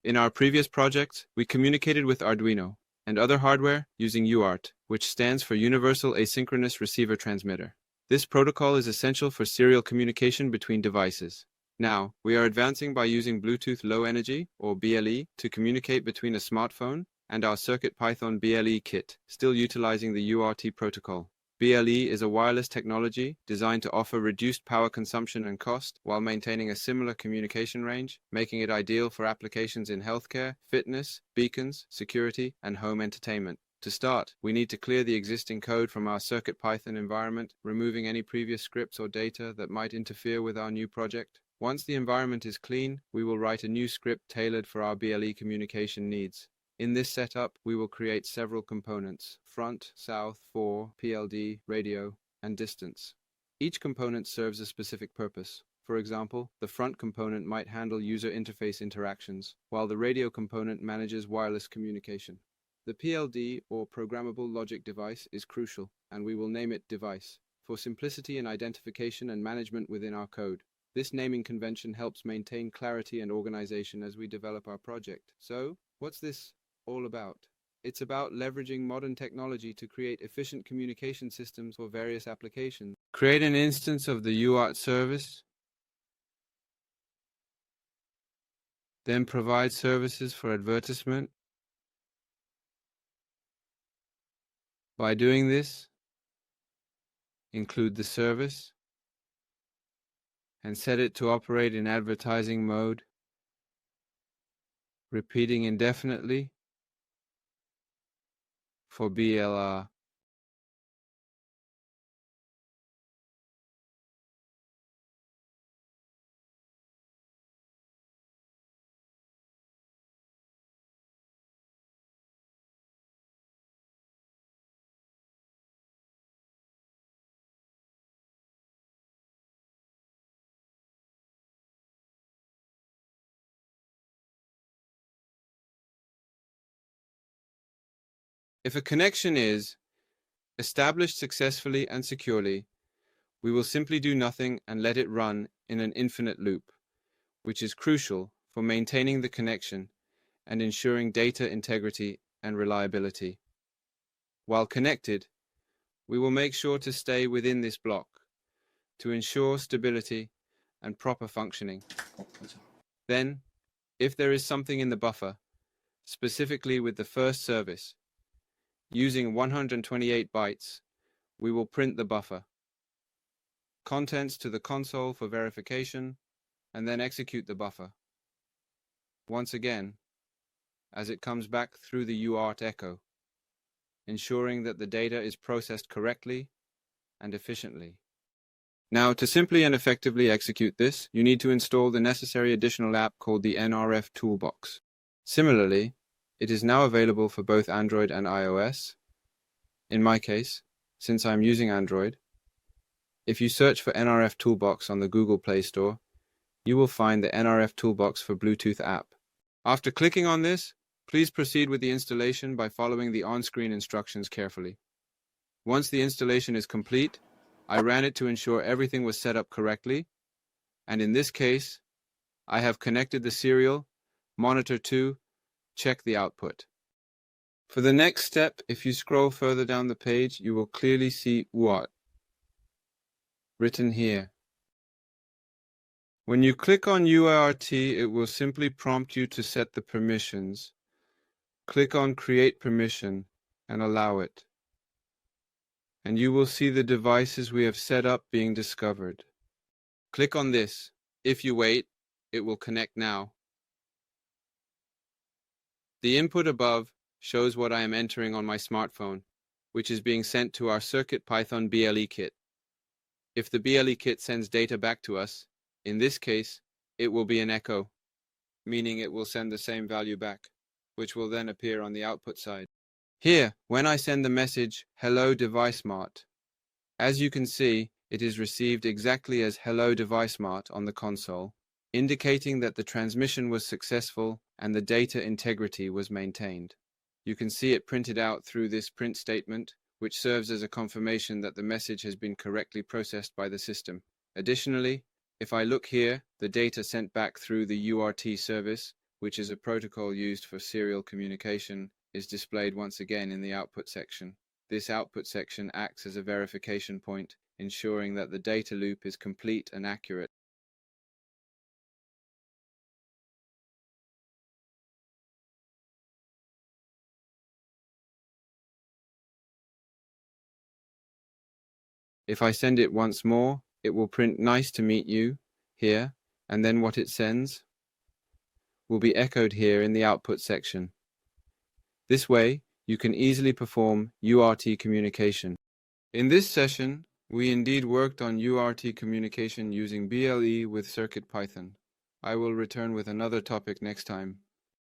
In our previous project, we communicated with Arduino and other hardware using UART, which stands for Universal Asynchronous Receiver Transmitter. This protocol is essential for serial communication between devices. Now, we are advancing by using Bluetooth Low Energy, or BLE, to communicate between a smartphone and our CircuitPython BLE kit, still utilizing the UART protocol. BLE is a wireless technology designed to offer reduced power consumption and cost while maintaining a similar communication range, making it ideal for applications in healthcare, fitness, beacons, security, and home entertainment. To start, we need to clear the existing code from our CircuitPython environment, removing any previous scripts or data that might interfere with our new project. Once the environment is clean, we will write a new script tailored for our BLE communication needs. In this setup, we will create several components: front, south, for, PLD, radio, and distance. Each component serves a specific purpose. For example, the front component might handle user interface interactions, while the radio component manages wireless communication. The PLD, or Programmable Logic Device, is crucial, and we will name it Device, for simplicity in identification and management within our code. This naming convention helps maintain clarity and organization as we develop our project. So, what's this all about? It's about leveraging modern technology to create efficient communication systems for various applications. Create an instance of the UART service, then provide services for advertisement. By doing this, include the service and set it to operate in advertising mode, repeating indefinitely for BLR. If a connection is established successfully and securely, we will simply do nothing and let it run in an infinite loop, which is crucial for maintaining the connection and ensuring data integrity and reliability. While connected, we will make sure to stay within this block to ensure stability and proper functioning. Then, if there is something in the buffer, specifically with the first service, using 128 bytes, we will print the buffer contents to the console for verification, and then execute the buffer once again as it comes back through the UART echo, ensuring that the data is processed correctly and efficiently. Now, to simply and effectively execute this, you need to install the necessary additional app called the NRF Toolbox. Similarly, it is now available for both Android and iOS. In my case, since I'm using Android, if you search for NRF Toolbox on the Google Play Store, you will find the NRF Toolbox for Bluetooth app. After clicking on this, please proceed with the installation by following the on-screen instructions carefully. Once the installation is complete, I ran it to ensure everything was set up correctly, and in this case, I have connected the serial monitor to check the output. For the next step, if you scroll further down the page, you will clearly see UART written here. When you click on UART, it will simply prompt you to set the permissions. Click on Create Permission and allow it. And you will see the devices we have set up being discovered. Click on this. If you wait, it will connect now. The input above shows what I am entering on my smartphone, which is being sent to our CircuitPython BLE kit. If the BLE kit sends data back to us, in this case, it will be an echo, meaning it will send the same value back, which will then appear on the output side. Here, when I send the message, Hello Device Mart, as you can see, it is received exactly as Hello Device Mart on the console, indicating that the transmission was successful and the data integrity was maintained. You can see it printed out through this print statement, which serves as a confirmation that the message has been correctly processed by the system. Additionally, if I look here, the data sent back through the UART service which is a protocol used for serial communication, is displayed once again in the output section. This output section acts as a verification point, ensuring that the data loop is complete and accurate. If I send it once more, it will print "Nice to meet you" here, and then what it sends will be echoed here in the output section. This way, you can easily perform UART communication. In this session, we indeed worked on UART communication using BLE with CircuitPython. I will return with another topic next time.